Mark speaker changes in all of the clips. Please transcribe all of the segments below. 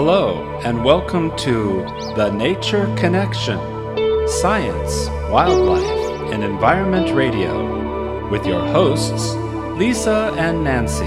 Speaker 1: Hello, and welcome to The Nature Connection, Science, Wildlife, and Environment Radio, with your hosts, Lisa and Nancy.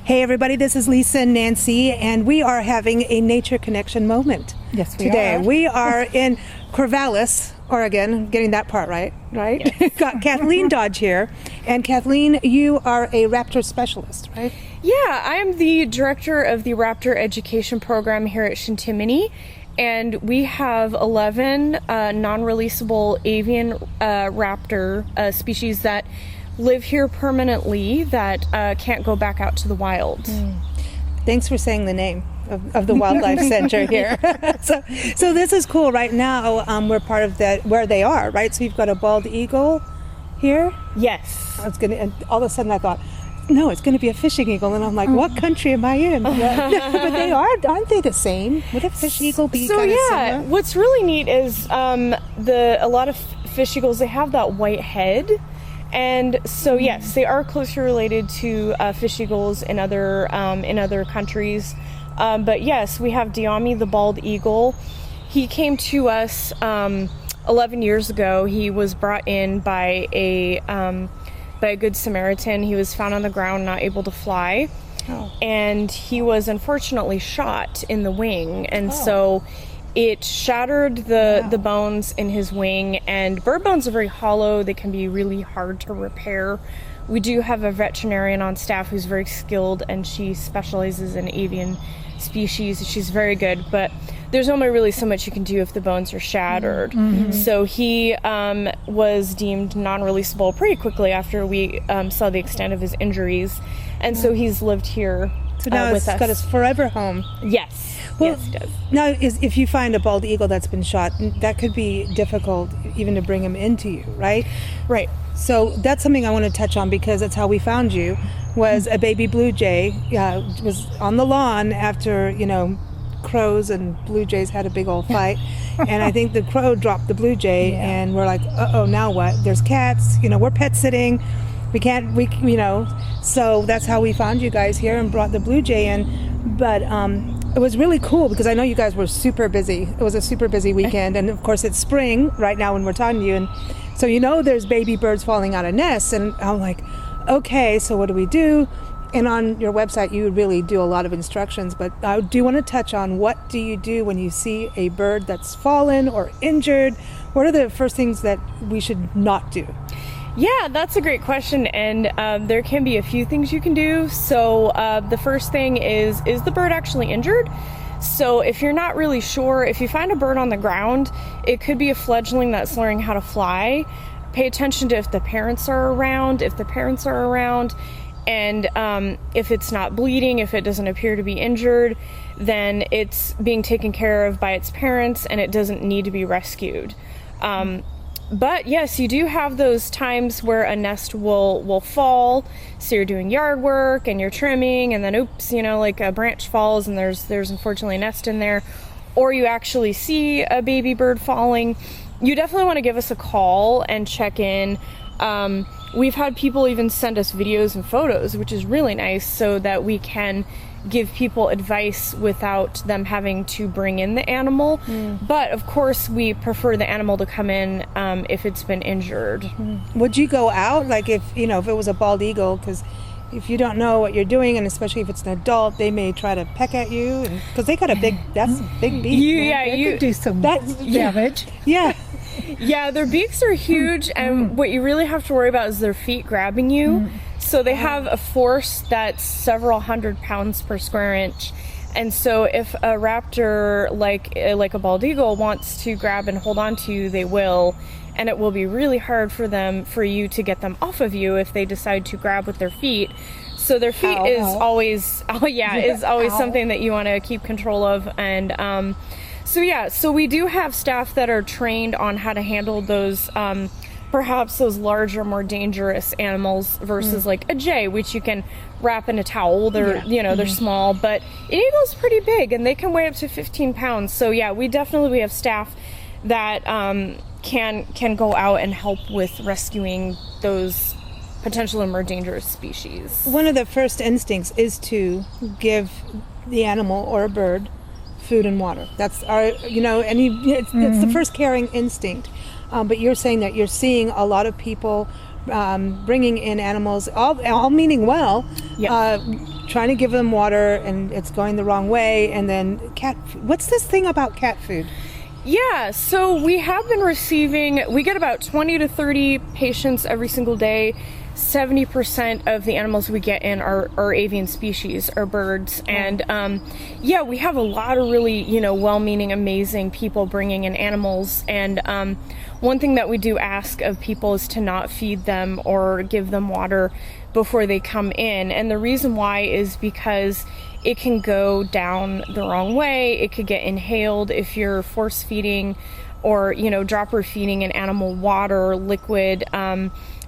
Speaker 2: Hey everybody, this is Lisa and Nancy, and we are having a nature connection moment.
Speaker 3: Yes, we
Speaker 2: today.
Speaker 3: are.
Speaker 2: We are in Corvalis-Oregon. I'm getting that part right?
Speaker 3: Yes.
Speaker 2: Got Kathleen Dodge here, and Kathleen, you are a Raptor specialist, right?
Speaker 3: Yeah, I am the director of the Raptor education program here at Chintimini, and we have 11 non-releasable avian raptor species that live here permanently that can't go back out to the wild.
Speaker 2: Thanks for saying the name of the Wildlife-Center here. So this is cool. Right now, we're part of that where they are, right? So you've got a bald eagle here.
Speaker 3: Yes.
Speaker 2: And all of a sudden I thought, no, it's going to be a fishing eagle, and I'm like, what country am I in? But they aren't they the same? Would a fish eagle be kind of similar?
Speaker 3: What's really neat is a lot of fish eagles, they have that white head. And so, yes, they are closely related to fish eagles in other countries. But yes, we have Diami, the bald eagle. He came to us 11 years ago. He was brought in by a Good Samaritan. He was found on the ground, not able to fly. Oh. And he was unfortunately shot in the wing. And so it shattered the bones in his wing, and bird bones are very hollow. They can be really hard to repair. We do have a veterinarian on staff who's very skilled, and she specializes in avian species. She's very good, but there's only really so much you can do if the bones are shattered. Mm-hmm. So he was deemed non-releasable pretty quickly after we saw the extent of his injuries, and so he's lived here
Speaker 2: so now
Speaker 3: with us.
Speaker 2: It's got his forever home.
Speaker 3: Yes.
Speaker 2: Well,
Speaker 3: yes, it does.
Speaker 2: Now, if you find a bald eagle that's been shot, that could be difficult even to bring him into you, right?
Speaker 3: Right.
Speaker 2: So that's something I want to touch on, because that's how we found you, was a baby blue jay was on the lawn after, crows and blue jays had a big old fight. And I think the crow dropped the blue jay, and we're like, uh-oh, now what? There's cats, we're pet sitting. So that's how we found you guys here and brought the blue jay in. But it was really cool because I know you guys were super busy. It was a super busy weekend, and of course it's spring right now when we're talking to you, and so there's baby birds falling out of nests, and I'm like, okay, so what do we do? And on your website you really do a lot of instructions, but I do want to touch on what do you do when you see a bird that's fallen or injured? What are the first things that we should not do?
Speaker 3: Yeah, that's a great question, and there can be a few things you can do. So the first thing is the bird actually injured? So if you're not really sure, if you find a bird on the ground, it could be a fledgling that's learning how to fly. Pay attention to if the parents are around. If the parents are around, and if it's not bleeding, if it doesn't appear to be injured, then it's being taken care of by its parents and it doesn't need to be rescued. But yes, you do have those times where a nest will fall. So you're doing yard work and you're trimming, and then oops, like a branch falls and there's unfortunately a nest in there, or you actually see a baby bird falling. You definitely want to give us a call and check in. We've had people even send us videos and photos, which is really nice, so that we can give people advice without them having to bring in the animal. But of course we prefer the animal to come in if it's been injured.
Speaker 2: Would you go out, like if it was a bald eagle, because if you don't know what you're doing, and especially if it's an adult, they may try to peck at you, because they got a big beak.
Speaker 4: You could do some damage.
Speaker 3: Yeah, their beaks are huge, and what you really have to worry about is their feet grabbing you. So they have a force that's several hundred pounds per square inch. And so if a raptor, like a bald eagle, wants to grab and hold on to you, they will. And it will be really hard for you to get them off of you if they decide to grab with their feet. So their feet is always something that you want to keep control of. And so we do have staff that are trained on how to handle those perhaps those larger, more dangerous animals versus like a jay, which you can wrap in a towel. They're, they're small, but an eagle's pretty big and they can weigh up to 15 pounds. So yeah, we have staff that can go out and help with rescuing those potential and more dangerous species.
Speaker 2: One of the first instincts is to give the animal or a bird food and water. That's our, it's the first caring instinct. But you're saying that you're seeing a lot of people bringing in animals, all meaning well, trying to give them water, and it's going the wrong way. And then what's this thing about cat food?
Speaker 3: Yeah, so we have been we get about 20 to 30 patients every single day. 70% of the animals we get in are avian species, are birds. And we have a lot of really, well-meaning, amazing people bringing in animals. And one thing that we do ask of people is to not feed them or give them water before they come in. And the reason why is because it can go down the wrong way. It could get inhaled if you're force feeding or, dropper feeding an animal water or liquid.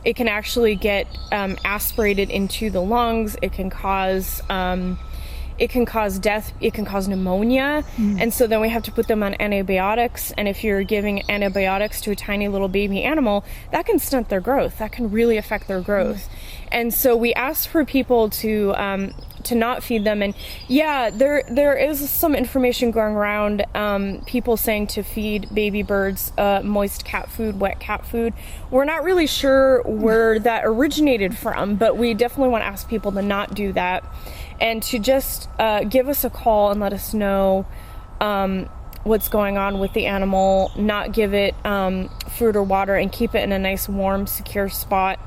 Speaker 3: It can actually get aspirated into the lungs. It can cause death. It can cause pneumonia. And so then we have to put them on antibiotics. And if you're giving antibiotics to a tiny little baby animal, that can stunt their growth. That can really affect their growth. And so we ask for people to not feed them. And there is some information going around, people saying to feed baby birds moist cat food, wet cat food. We're not really sure where that originated from, but we definitely want to ask people to not do that and to just give us a call and let us know what's going on with the animal, not give it food or water, and keep it in a nice, warm, secure spot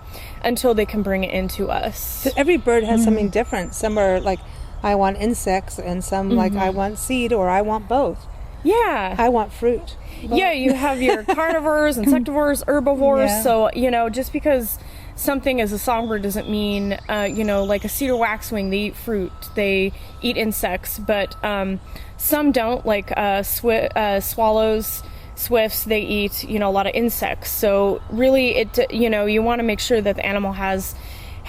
Speaker 3: until they can bring it into us.
Speaker 2: So every bird has something different. Some are like, I want insects, and some like, I want seed, or I want both.
Speaker 3: Yeah.
Speaker 2: I want fruit.
Speaker 3: Yeah, you have your carnivores, insectivores, herbivores. Yeah. So, just because something is a songbird doesn't mean, like a cedar waxwing, they eat fruit, they eat insects, but some don't, like swallows, swifts, they eat, a lot of insects. So really, you want to make sure that the animal has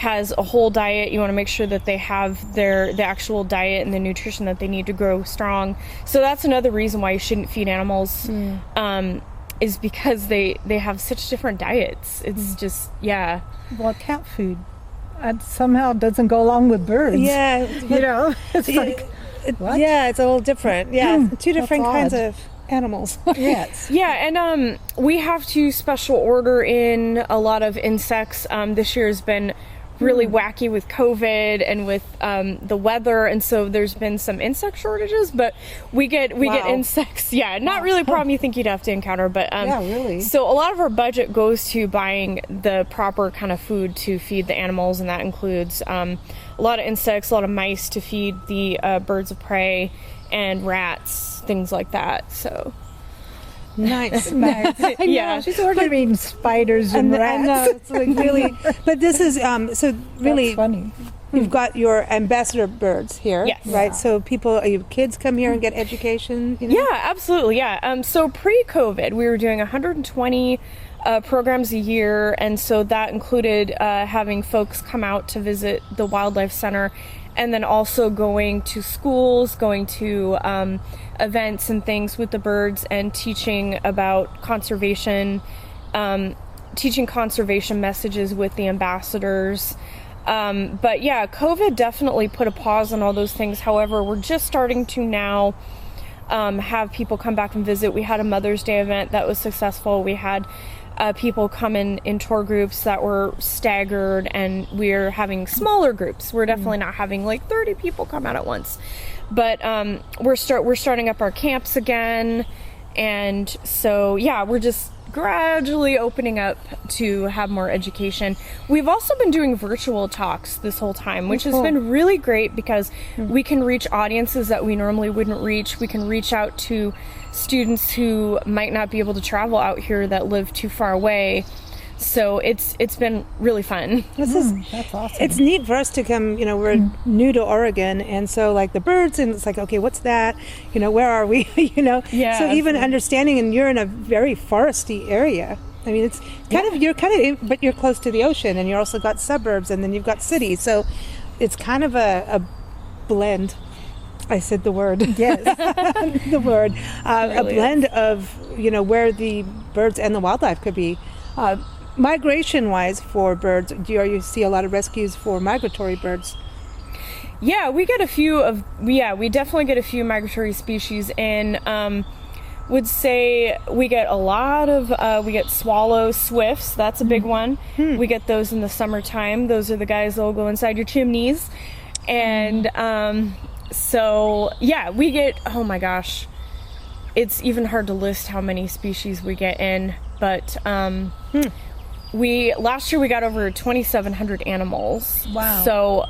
Speaker 3: a whole diet. You want to make sure that they have the actual diet and the nutrition that they need to grow strong. So that's another reason why you shouldn't feed animals, is because they have such different diets. It's just,
Speaker 4: Well, cat food somehow doesn't go along with birds.
Speaker 2: Yeah.
Speaker 4: It's like, what?
Speaker 2: Yeah, it's a little different. Yeah, two different kinds of animals.
Speaker 4: Yes.
Speaker 3: Yeah, and we have to special order in a lot of insects. This year has been really wacky with COVID and with the weather, and so there's been some insect shortages, but we get insects. Yeah, not really a problem you think you'd have to encounter, but
Speaker 2: really.
Speaker 3: So a lot of our budget goes to buying the proper kind of food to feed the animals, and that includes a lot of insects, a lot of mice to feed the birds of prey, and rats, things like that. So
Speaker 2: nice.
Speaker 3: Yeah,
Speaker 4: she's ordering spiders and rats.
Speaker 2: I know, it's like really, but this is so really
Speaker 4: That's funny.
Speaker 2: You've got your ambassador birds here,
Speaker 3: yes,
Speaker 2: right? So kids come here and get education.
Speaker 3: Yeah, absolutely. Yeah. So pre-COVID, we were doing 120 programs a year, and so that included having folks come out to visit the Wildlife Center, and then also going to schools, going to events and things with the birds, and teaching about conservation, teaching conservation messages with the ambassadors. But yeah, COVID definitely put a pause on all those things. However, we're just starting to now have people come back and visit. We had a Mother's Day event that was successful. We had people come in tour groups that were staggered, and we're having smaller groups. We're definitely not having like 30 people come out at once, but we're starting up our camps again, and so yeah, we're just gradually opening up to have more education. We've also been doing virtual talks this whole time, which has been really great because we can reach audiences that we normally wouldn't reach. We can reach out to students who might not be able to travel out here, that live too far away. So it's been really fun.
Speaker 4: That's awesome.
Speaker 2: It's neat for us to come, we're new to Oregon, and so like the birds, and it's like, okay, what's that? Where are we?
Speaker 3: Yeah,
Speaker 2: So even understanding, and you're in a very foresty area, I mean, it's but you're close to the ocean, and you're also got suburbs, and then you've got cities. So it's kind of a blend. I said the word. Yes, the word. A blend of where the birds and the wildlife could be. Migration-wise for birds, do you see a lot of rescues for migratory birds?
Speaker 3: Yeah, we definitely get a few migratory species in. Would say we get a lot of, we get swallow swifts. That's a big one. We get those in the summertime. Those are the guys that will go inside your chimneys. And so, yeah, we get, oh my gosh, it's even hard to list how many species we get in. But last year we got over 2,700 animals. Wow. So,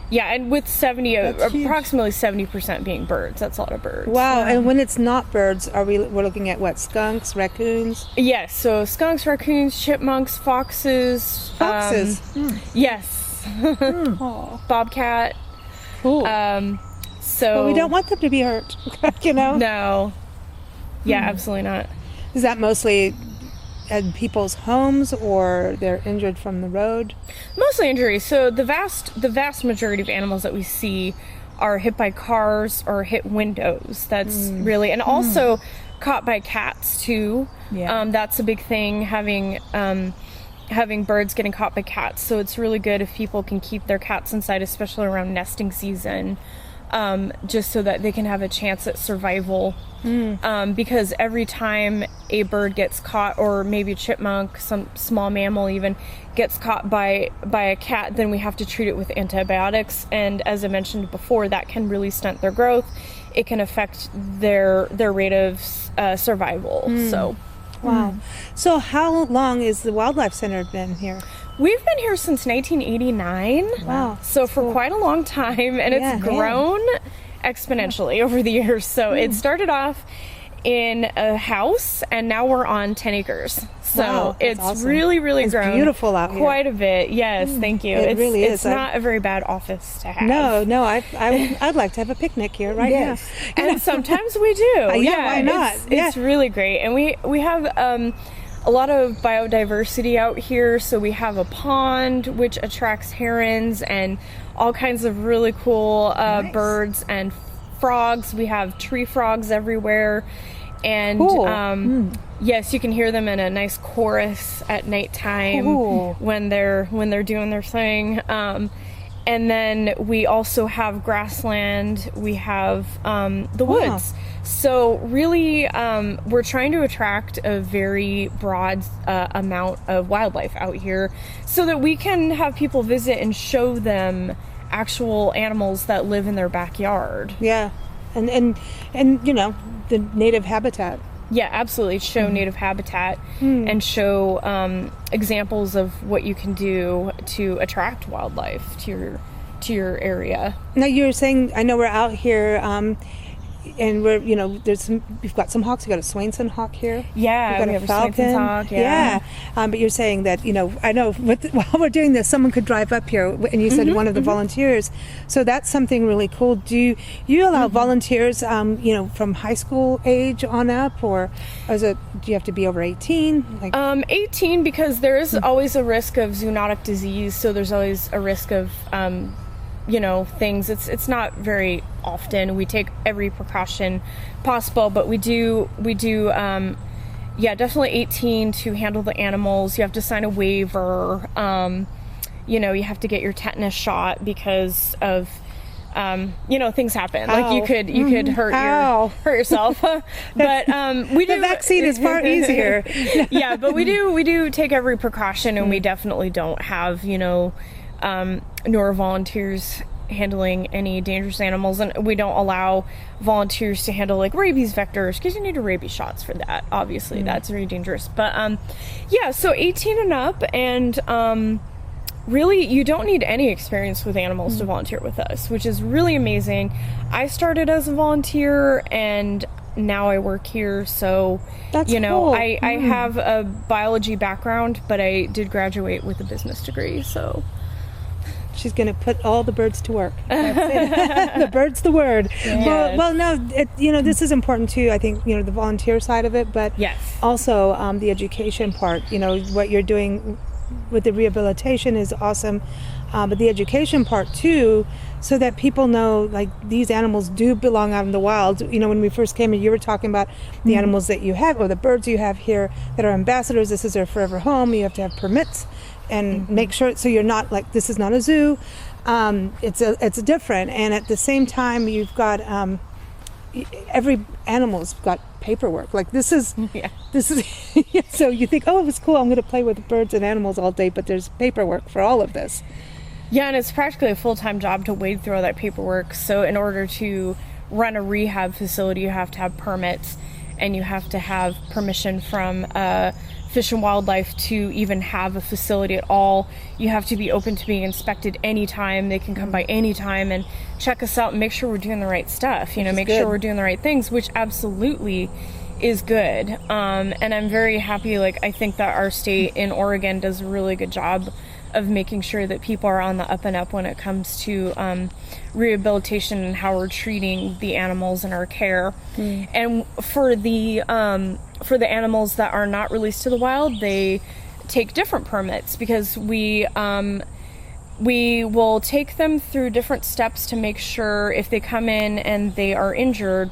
Speaker 3: yeah, and with approximately 70% being birds. That's a lot of birds.
Speaker 2: Wow. And when it's not birds, we're looking at what? Skunks, raccoons?
Speaker 3: Yes. So skunks, raccoons, chipmunks, foxes.
Speaker 2: Foxes.
Speaker 3: Yes. Bobcat.
Speaker 2: Cool.
Speaker 3: So
Speaker 2: we don't want them to be hurt.
Speaker 3: No. Yeah, absolutely not.
Speaker 2: Is that mostly at people's homes, or they're injured from the road?
Speaker 3: Mostly injuries. So the vast majority of animals that we see are hit by cars or hit windows. That's really, and also caught by cats too. Yeah. That's a big thing, having birds getting caught by cats. So it's really good if people can keep their cats inside, especially around nesting season, just so that they can have a chance at survival. Because every time a bird gets caught, or maybe a chipmunk, some small mammal even, gets caught by a cat, then we have to treat it with antibiotics. And as I mentioned before, that can really stunt their growth. It can affect their rate of survival. So,
Speaker 2: wow. So how long has the Wildlife Center been here?
Speaker 3: We've been here since 1989.
Speaker 2: Wow.
Speaker 3: So for quite a long time, and it's grown exponentially over the years. So it started off in a house, and now we're on 10 acres. So it's awesome. Really
Speaker 2: it's
Speaker 3: grown.
Speaker 2: Beautiful out here.
Speaker 3: Quite a bit. Yes, thank you.
Speaker 2: It really is.
Speaker 3: It's not a very bad office to have.
Speaker 2: No, I'd like to have a picnic here now.
Speaker 3: And sometimes we do.
Speaker 2: Why not?
Speaker 3: It's really great. And we have a lot of biodiversity out here. So we have a pond which attracts herons and all kinds of really cool birds and frogs. We have tree frogs everywhere. And yes, you can hear them in a nice chorus at nighttime when they're doing their thing. And then we also have grassland. We have the woods. So really, we're trying to attract a very broad amount of wildlife out here, so that we can have people visit and show them actual animals that live in their backyard.
Speaker 2: Yeah, and the native habitat.
Speaker 3: Yeah, absolutely. Show native habitat and show examples of what you can do to attract wildlife to your area.
Speaker 2: Now, you're saying, I know we're out here, and we're, we've got some hawks. We got a Swainson hawk here.
Speaker 3: Yeah, we have a Swainson hawk. Yeah.
Speaker 2: But you're saying that, I know while we're doing this, someone could drive up here, and you said one of the volunteers. So that's something really cool. Do you allow volunteers, from high school age on up, or do you have to be over 18?
Speaker 3: 18, because there is always a risk of zoonotic disease. So there's always a risk of things. It's not very often. We take every precaution possible, but we do definitely 18 to handle the animals. You have to sign a waiver. You have to get your tetanus shot because of things happen. Like you could hurt yourself. But we do.
Speaker 2: The vaccine is far easier.
Speaker 3: Yeah, but we do take every precaution, and we definitely don't have nor volunteers handling any dangerous animals, and we don't allow volunteers to handle like rabies vectors, because you need rabies shots for that. Obviously, that's very dangerous. But so 18 and up, and really, you don't need any experience with animals to volunteer with us, which is really amazing. I started as a volunteer, and now I work here. So
Speaker 2: that's cool.
Speaker 3: I have a biology background, but I did graduate with a business degree. So
Speaker 2: She's going to put all the birds to work. The bird's the word.
Speaker 3: Yes.
Speaker 2: Well, no, this is important too. I think, the volunteer side of it, but
Speaker 3: Yes.
Speaker 2: also the education part. What you're doing with the rehabilitation is awesome, but the education part too, so that people know, like, these animals do belong out in the wild. When we first came in, you were talking about the animals that you have, or the birds you have here that are ambassadors. This is their forever home. You have to have permits and make sure, so you're not like, this is not a zoo. It's different, and at the same time, you've got every animal's got paperwork. Like this is so you think, oh, it was cool, I'm going to play with birds and animals all day, but there's paperwork for all of this.
Speaker 3: Yeah, and it's practically a full-time job to wade through all that paperwork. So in order to run a rehab facility, you have to have permits, and you have to have permission from Fish and Wildlife to even have a facility at all. You have to be open to being inspected anytime. They can come by anytime and check us out and make sure we're doing the right stuff, make sure we're doing the right things, which absolutely is good. And I'm very happy. I think that our state in Oregon does a really good job of making sure that people are on the up and up when it comes to rehabilitation and how we're treating the animals in our care. And for the animals that are not released to the wild, they take different permits, because we will take them through different steps to make sure if they come in and they are injured,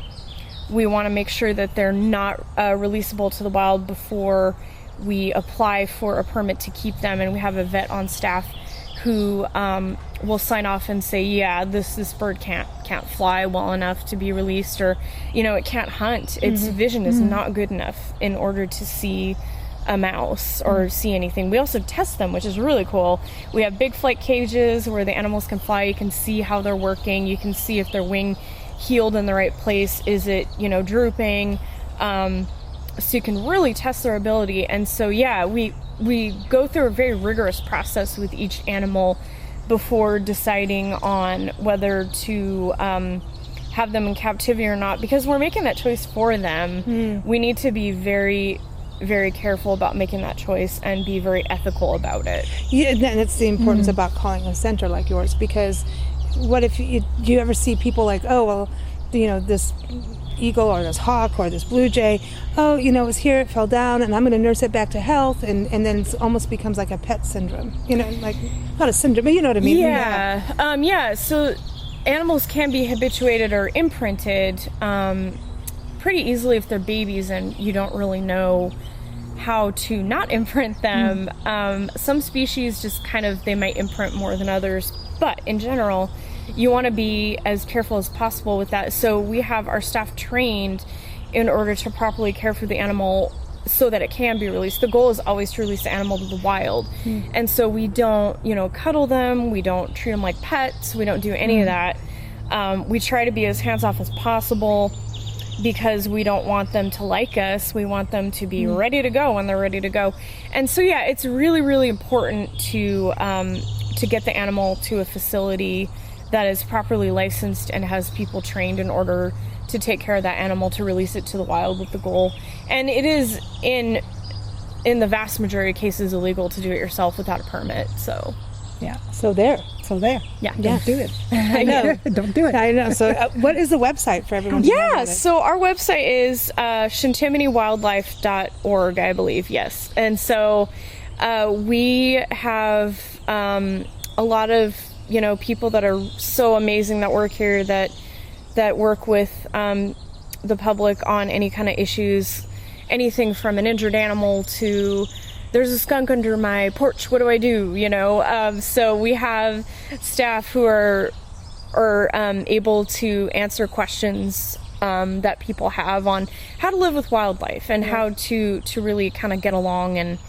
Speaker 3: we want to make sure that they're not releasable to the wild before we apply for a permit to keep them. And we have a vet on staff who will sign off and say, yeah, this bird can't fly well enough to be released, or it can't hunt. Its vision is not good enough in order to see a mouse or see anything. We also test them, which is really cool. We have big flight cages where the animals can fly. You can see how they're working. You can see if their wing healed in the right place. Is it drooping? So you can really test their ability. And so we go through a very rigorous process with each animal before deciding on whether to have them in captivity or not, because we're making that choice for them. We need to be very, very careful about making that choice and be very ethical about it.
Speaker 2: Yeah, and it's the importance about calling a center like yours, because what if you ever see people like, oh, well, this eagle or this hawk or this blue jay, it was here, it fell down, and I'm going to nurse it back to health, and then it almost becomes like a pet syndrome, like, not a syndrome, but you know what I mean.
Speaker 3: So animals can be habituated or imprinted pretty easily if they're babies and you don't really know how to not imprint them. Some species just they might imprint more than others, but in general you want to be as careful as possible with that. So we have our staff trained in order to properly care for the animal so that it can be released. The goal is always to release the animal to the wild. And so we don't, cuddle them. We don't treat them like pets. We don't do any of that. We try to be as hands-off as possible, because we don't want them to like us. We want them to be ready to go when they're ready to go. And so, it's really, really important to get the animal to a facility that is properly licensed and has people trained in order to take care of that animal, to release it to the wild with the goal. And it is in the vast majority of cases illegal to do it yourself without a permit. So
Speaker 2: there.
Speaker 3: Yeah.
Speaker 4: Don't do it.
Speaker 2: I know.
Speaker 4: Don't do it.
Speaker 2: I know. So what is the website for everyone to know about it?
Speaker 3: So our website is Chintimini-Wildlife.org, I believe. Yes. And so we have a lot of people that are so amazing that work here, that work with the public on any kind of issues, anything from an injured animal to there's a skunk under my porch, what do I do? So we have staff who are able to answer questions that people have on how to live with wildlife and how to really kind of get along and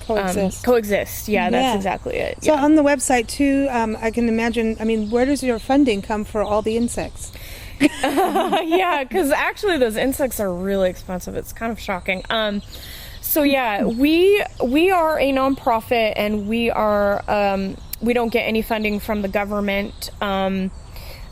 Speaker 3: coexist. That's exactly it.
Speaker 2: So on the website too, I can imagine, where does your funding come for all the insects?
Speaker 3: Because actually those insects are really expensive. It's kind of shocking. We are a nonprofit, and we don't get any funding from the government.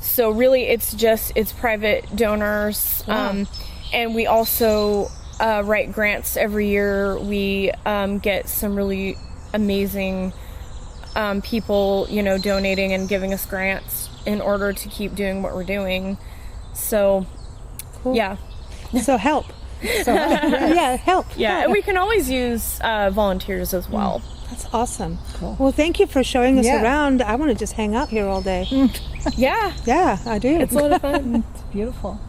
Speaker 3: So really it's private donors.
Speaker 2: Wow.
Speaker 3: And we also write grants every year. We get some really amazing people, donating and giving us grants in order to keep doing what we're doing. So,
Speaker 2: Cool.
Speaker 3: yeah.
Speaker 2: So help. Yeah, help.
Speaker 3: Yeah, and we can always use volunteers as well.
Speaker 2: That's awesome.
Speaker 4: Cool.
Speaker 2: Well, thank you for showing us
Speaker 4: Yeah.
Speaker 2: around. I want to just hang out here all day.
Speaker 3: Yeah,
Speaker 2: Yeah, I do.
Speaker 3: it's a lot of fun.
Speaker 4: It's beautiful.